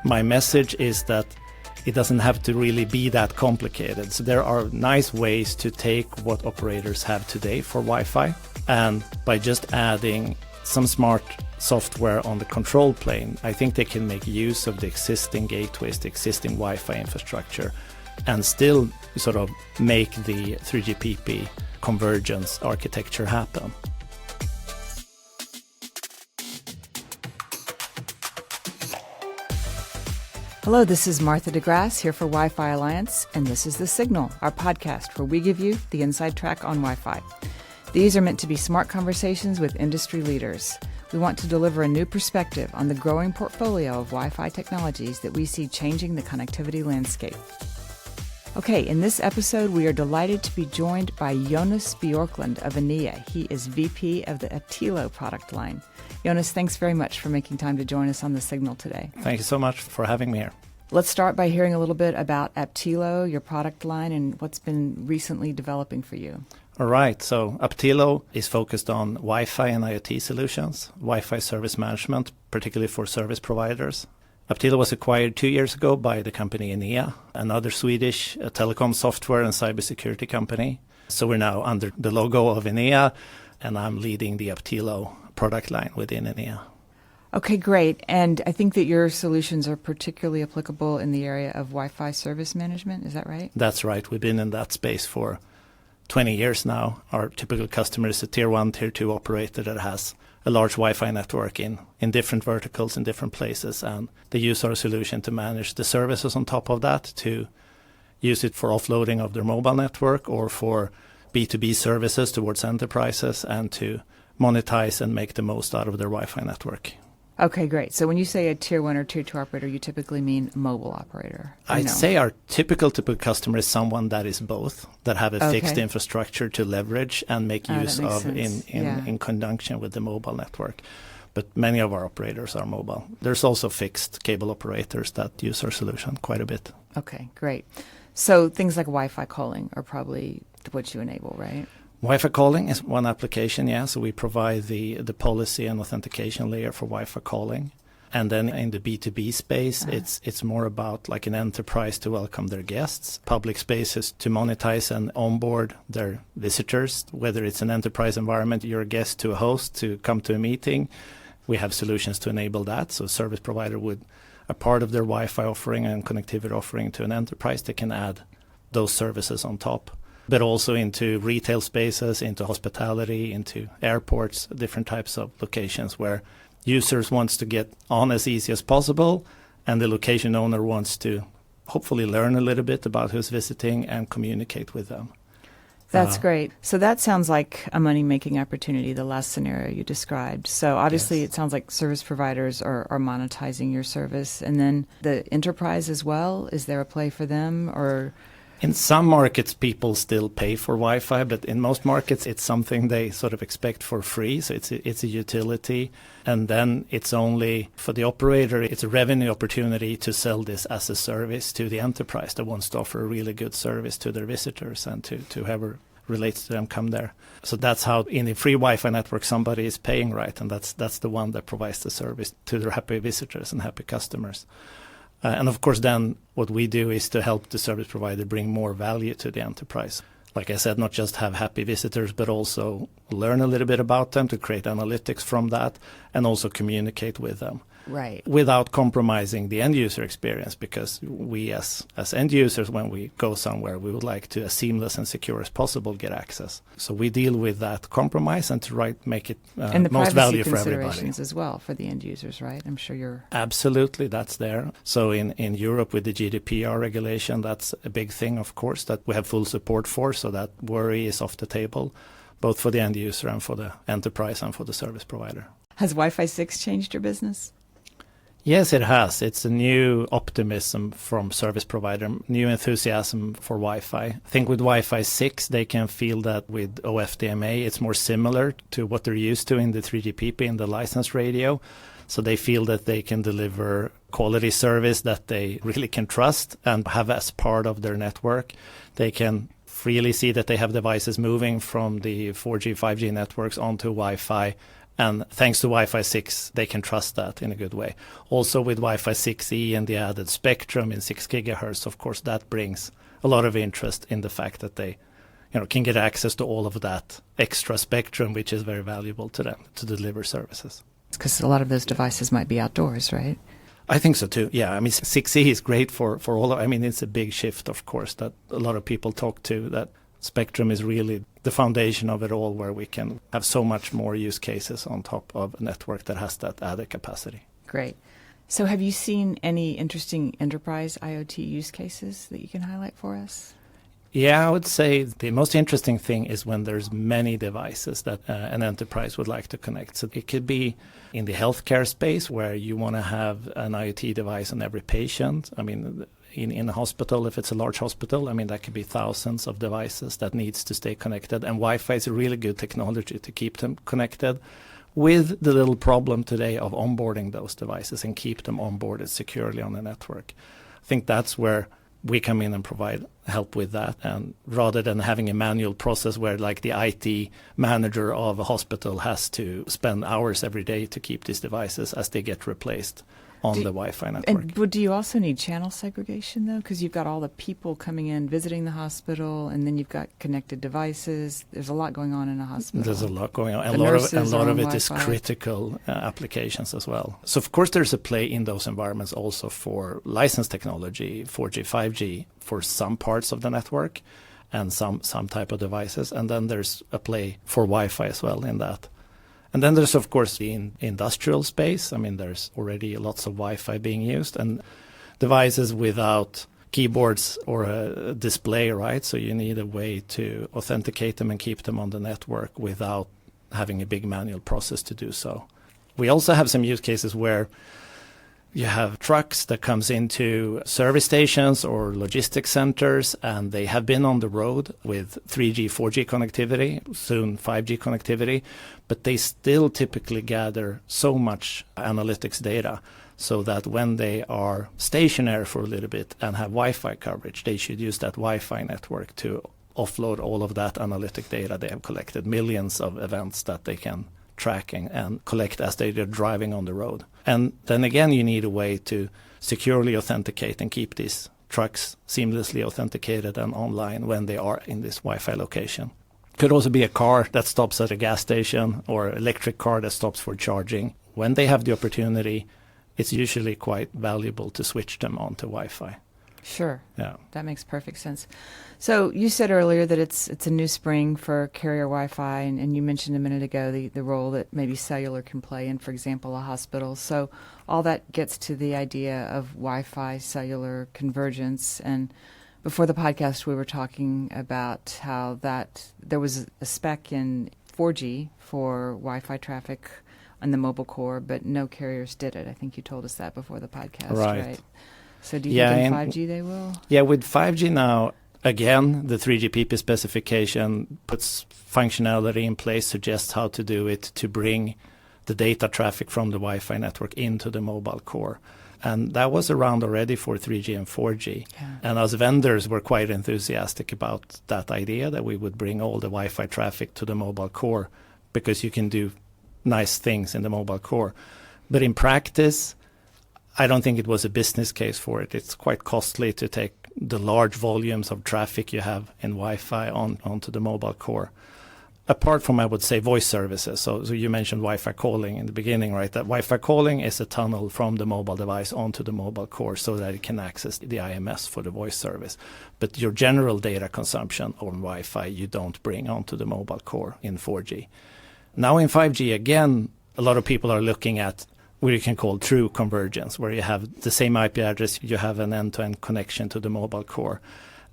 My message is that it doesn't have to really be that complicated. So there are nice ways to take what operators have today for Wi-Fi, and by just adding some smart software on the control plane, I think they can make use of the existing gateways, the existing Wi-Fi infrastructure, and still sort of make the 3GPP convergence architecture happen. Hello, this is Martha DeGrasse here for Wi-Fi Alliance, and this is The Signal, our podcast where we give you the inside track on Wi-Fi. These are meant to be smart conversations with industry leaders. We want to deliver a new perspective on the growing portfolio of Wi-Fi technologies that we see changing the connectivity landscape. Okay, in this episode, we are delighted to be joined by Jonas Bjorklund of Enea. He is VP of the Aptilo product line. Jonas, thanks very much for making time to join us on The Signal today. Thank you so much for having me here. Let's start by hearing a little bit about Aptilo, your product line, and what's been recently developing for you. All right, so Aptilo is focused on Wi-Fi and IoT solutions, Wi-Fi service management, particularly for service providers. Aptilo was acquired 2 years ago by the company enea, another Swedish telecom software and cybersecurity company. So we're now under the logo of enea, and I'm leading the Aptilo product line within enea. Okay, great. And I think that your solutions are particularly applicable in the area of Wi-Fi service management. Is that right? That's right. We've been in that space for 20 years now. Our typical customer is a tier 1, tier 2 operator that has a large Wi-Fi network in different verticals in different places, and they use our solution to manage the services on top of that, to use it for offloading of their mobile network or for B2B services towards enterprises, and to monetize and make the most out of their Wi-Fi network. Okay, great. So when you say a tier 1 or tier 2 operator, you typically mean mobile operator? I'd say our typical customer is someone that is both, that have a fixed infrastructure to leverage and make use of in conjunction with the mobile network. But many of our operators are mobile. There's also fixed cable operators that use our solution quite a bit. Okay, great. So things like Wi-Fi calling are probably what you enable, right? Wi-Fi calling is one application, yeah. So we provide the policy and authentication layer for Wi-Fi calling. And then in the B2B space, it's more about like an enterprise to welcome their guests, public spaces to monetize and onboard their visitors, whether it's an enterprise environment, you're a guest to a host to come to a meeting. We have solutions to enable that. So a service provider would, a part of their Wi-Fi offering and connectivity offering to an enterprise, they can add those services on top. But also into retail spaces, into hospitality, into airports, different types of locations where users wants to get on as easy as possible, and the location owner wants to hopefully learn a little bit about who's visiting and communicate with them. That's great. So that sounds like a money-making opportunity, the last scenario you described. So obviously It sounds like service providers are monetizing your service. And then the enterprise as well, is there a play for them, or... In some markets, people still pay for Wi-Fi, but in most markets, it's something they sort of expect for free. So it's a utility. And then it's only for the operator, it's a revenue opportunity to sell this as a service to the enterprise that wants to offer a really good service to their visitors and to whoever relates to them come there. So that's how in a free Wi-Fi network, somebody is paying, right? And that's the one that provides the service to their happy visitors and happy customers. And of course, then what we do is to help the service provider bring more value to the enterprise. Like I said, not just have happy visitors, but also learn a little bit about them to create analytics from that and also communicate with them. Right. Without compromising the end user experience, because we as end users, when we go somewhere, we would like to, as seamless and secure as possible, get access. So we deal with that compromise and to make it and the most value for everybody. And the privacy considerations as well for the end users, right? I'm sure you're... Absolutely, that's there. So in Europe with the GDPR regulation, that's a big thing, of course, that we have full support for, so that worry is off the table, both for the end user and for the enterprise and for the service provider. Has Wi-Fi 6 changed your business? Yes, it has. It's a new optimism from service provider, new enthusiasm for Wi-Fi. I think with Wi-Fi 6, they can feel that with OFDMA, it's more similar to what they're used to in the 3GPP, in the licensed radio. So they feel that they can deliver quality service that they really can trust and have as part of their network. They can freely see that they have devices moving from the 4G, 5G networks onto Wi-Fi. And thanks to Wi-Fi 6, they can trust that in a good way. Also with Wi-Fi 6E and the added spectrum in 6 gigahertz, of course, that brings a lot of interest in the fact that they can get access to all of that extra spectrum, which is very valuable to them to deliver services. Because a lot of those devices might be outdoors, right? I think so too. Yeah, I mean, 6E is great for all of, I mean, it's a big shift, of course, that a lot of people talk to, that spectrum is really the foundation of it all, where we can have so much more use cases on top of a network that has that added capacity. Great. So have you seen any interesting enterprise IoT use cases that you can highlight for us? Yeah, I would say the most interesting thing is when there's many devices that an enterprise would like to connect. So it could be in the healthcare space where you want to have an IoT device on every patient. I mean, in a hospital, if it's a large hospital, I mean, that could be thousands of devices that needs to stay connected. And Wi-Fi is a really good technology to keep them connected, with the little problem today of onboarding those devices and keep them onboarded securely on the network. I think that's where we come in and provide help with that. And rather than having a manual process where like the IT manager of a hospital has to spend hours every day to keep these devices as they get replaced on the Wi-Fi network. And do you also need channel segregation, though? Because you've got all the people coming in, visiting the hospital, and then you've got connected devices. There's a lot going on in a hospital. There's a lot going on. The A lot of it Wi-Fi. is critical applications as well. So, of course, there's a play in those environments also for licensed technology, 4G, 5G, for some parts of the network and some type of devices. And then there's a play for Wi-Fi as well in that. And then there's, of course, the industrial space. I mean, there's already lots of Wi-Fi being used and devices without keyboards or a display, right? So you need a way to authenticate them and keep them on the network without having a big manual process to do so. We also have some use cases where you have trucks that comes into service stations or logistics centers, and they have been on the road with 3G, 4G connectivity, soon 5G connectivity, but they still typically gather so much analytics data so that when they are stationary for a little bit and have Wi-Fi coverage, they should use that Wi-Fi network to offload all of that analytic data they have collected, millions of events that they can track and collect as they're driving on the road. And then again, you need a way to securely authenticate and keep these trucks seamlessly authenticated and online when they are in this Wi-Fi location. Could also be a car that stops at a gas station or an electric car that stops for charging. When they have the opportunity, it's usually quite valuable to switch them onto Wi-Fi. Sure. Yeah. That makes perfect sense. So you said earlier that it's a new spring for carrier Wi-Fi, and you mentioned a minute ago the role that maybe cellular can play in, for example, a hospital. So all that gets to the idea of Wi-Fi cellular convergence. And before the podcast, we were talking about how that there was a spec in 4G for Wi-Fi traffic on the mobile core, but no carriers did it. I think you told us that before the podcast, right? So do you think in 5G they will? Yeah, with 5G now, again, the 3GPP specification puts functionality in place, suggests how to do it to bring the data traffic from the Wi-Fi network into the mobile core. And that was around already for 3G and 4G. Yeah. And as vendors, we're quite enthusiastic about that idea that we would bring all the Wi-Fi traffic to the mobile core because you can do nice things in the mobile core. But in practice, I don't think it was a business case for it. It's quite costly to take the large volumes of traffic you have in Wi-Fi onto the mobile core. Apart from, I would say, voice services. So you mentioned Wi-Fi calling in the beginning, right? That Wi-Fi calling is a tunnel from the mobile device onto the mobile core so that it can access the IMS for the voice service. But your general data consumption on Wi-Fi, you don't bring onto the mobile core in 4G. Now in 5G, again, a lot of people are looking at what you can call true convergence, where you have the same IP address, you have an end-to-end connection to the mobile core.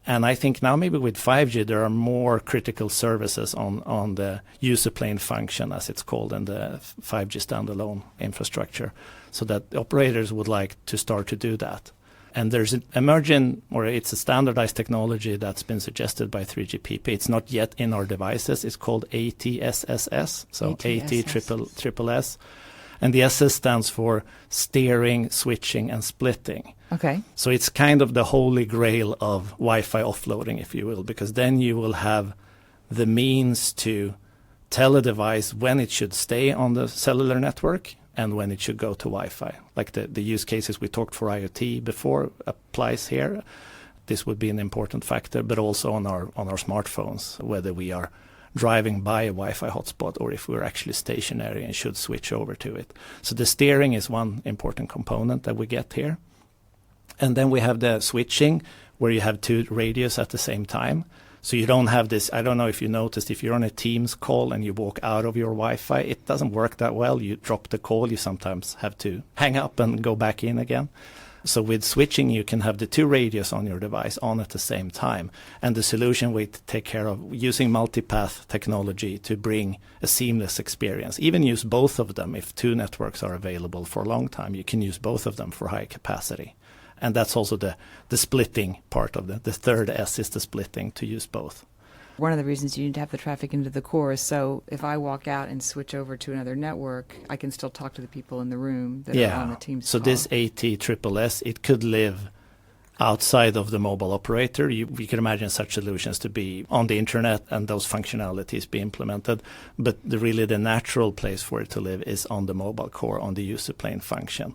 And I think now maybe with 5G, there are more critical services on the user plane function, as it's called, in the 5G standalone infrastructure, so that operators would like to start to do that. And there's an emerging, or it's a standardized technology that's been suggested by 3GPP. It's not yet in our devices. It's called ATSSS, so AT triple S. And the SS stands for steering, switching, and splitting. Okay. So it's kind of the holy grail of Wi-Fi offloading, if you will, because then you will have the means to tell a device when it should stay on the cellular network and when it should go to Wi-Fi. Like the use cases we talked for IoT before applies here. This would be an important factor, but also on our smartphones, whether we are driving by a Wi-Fi hotspot or if we're actually stationary and should switch over to it. So the steering is one important component that we get here. And then we have the switching, where you have two radios at the same time. So you don't have this, I don't know if you noticed, if you're on a Teams call and you walk out of your Wi-Fi, it doesn't work that well. You drop the call, you sometimes have to hang up and go back in again. So with switching, you can have the two radios on your device on at the same time. And the solution we take care of using multipath technology to bring a seamless experience. Even use both of them. If two networks are available for a long time, you can use both of them for high capacity. And that's also the splitting part of the third S is the splitting, to use both. One of the reasons you need to have the traffic into the core is so if I walk out and switch over to another network, I can still talk to the people in the room that are on the Teams so call. this AT-SSS, it could live outside of the mobile operator. We can imagine such solutions to be on the internet and those functionalities be implemented. But really the natural place for it to live is on the mobile core, on the user plane function,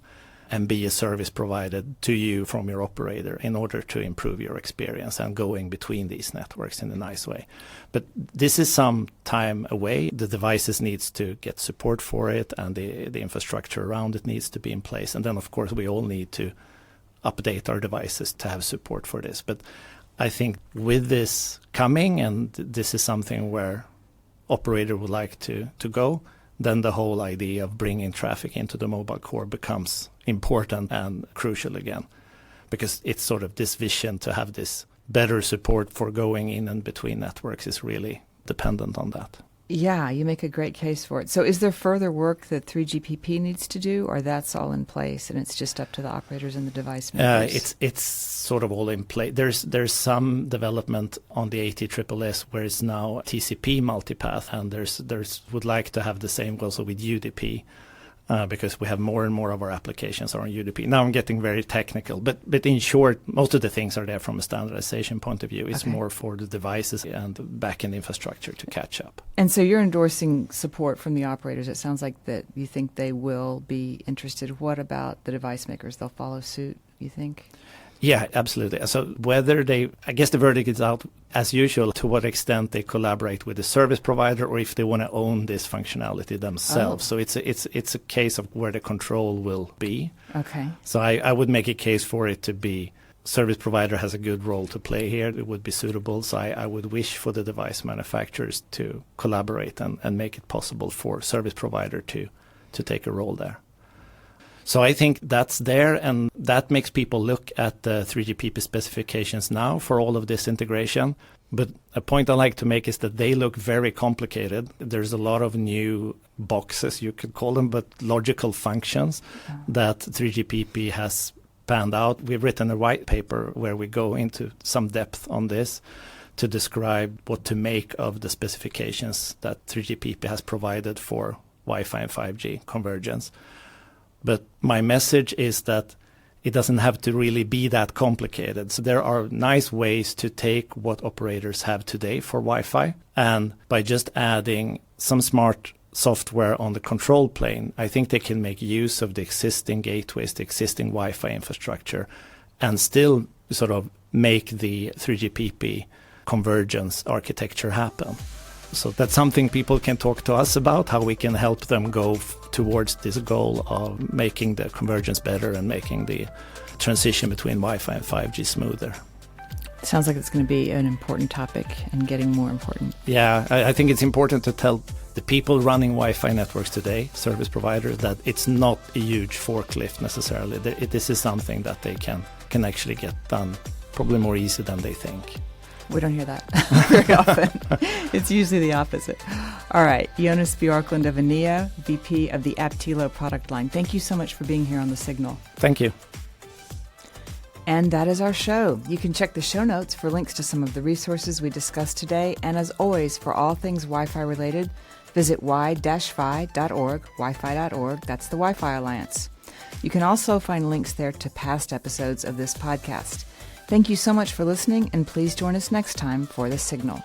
and be a service provided to you from your operator in order to improve your experience and going between these networks in a nice way. But this is some time away. The devices needs to get support for it, and the infrastructure around it needs to be in place. And then, of course, we all need to update our devices to have support for this. But I think with this coming, and this is something where operator would like to go, then the whole idea of bringing traffic into the mobile core becomes important and crucial again, because it's sort of this vision to have this better support for going in and between networks is really dependent on that. Yeah, you make a great case for it. So is there further work that 3GPP needs to do, or that's all in place and it's just up to the operators and the device makers? It's sort of all in place. There's some development on the AT-SSS where it's now TCP multipath, and there's would like to have the same also with UDP. Because we have more and more of our applications are on UDP. Now I'm getting very technical, but in short, most of the things are there from a standardization point of view. It's more for the devices and the back-end infrastructure to catch up. And so you're endorsing support from the operators. It sounds like that you think they will be interested. What about the device makers? They'll follow suit, you think? Yeah, absolutely. So whether I guess the verdict is out as usual, to what extent they collaborate with the service provider or if they want to own this functionality themselves. So it's a case of where the control will be. Okay. So I would make a case for it to be service provider has a good role to play here. It would be suitable. So I would wish for the device manufacturers to collaborate and make it possible for service provider to take a role there. So I think that's there, and that makes people look at the 3GPP specifications now for all of this integration. But a point I like to make is that they look very complicated. There's a lot of new boxes, you could call them, but logical functions that 3GPP has panned out. We've written a white paper where we go into some depth on this to describe what to make of the specifications that 3GPP has provided for Wi-Fi and 5G convergence. But my message is that it doesn't have to really be that complicated. So there are nice ways to take what operators have today for Wi-Fi, and by just adding some smart software on the control plane, I think they can make use of the existing gateways, the existing Wi-Fi infrastructure, and still sort of make the 3GPP convergence architecture happen. So that's something people can talk to us about, how we can help them go towards this goal of making the convergence better and making the transition between Wi-Fi and 5G smoother. Sounds like it's going to be an important topic and getting more important. Yeah, I think it's important to tell the people running Wi-Fi networks today, service providers, that it's not a huge forklift necessarily. This is something that they can actually get done probably more easy than they think. We don't hear that very often. It's usually the opposite. All right, Jonas Bjorklund of enea, VP of the Aptilo product line. Thank you so much for being here on The Signal. Thank you. And that is our show. You can check the show notes for links to some of the resources we discussed today. And as always, for all things Wi-Fi related, Visit y-fi.org, wi-fi.org. That's the Wi-Fi Alliance. You can also find links there to past episodes of this podcast. Thank you so much for listening, and please join us next time for The Signal.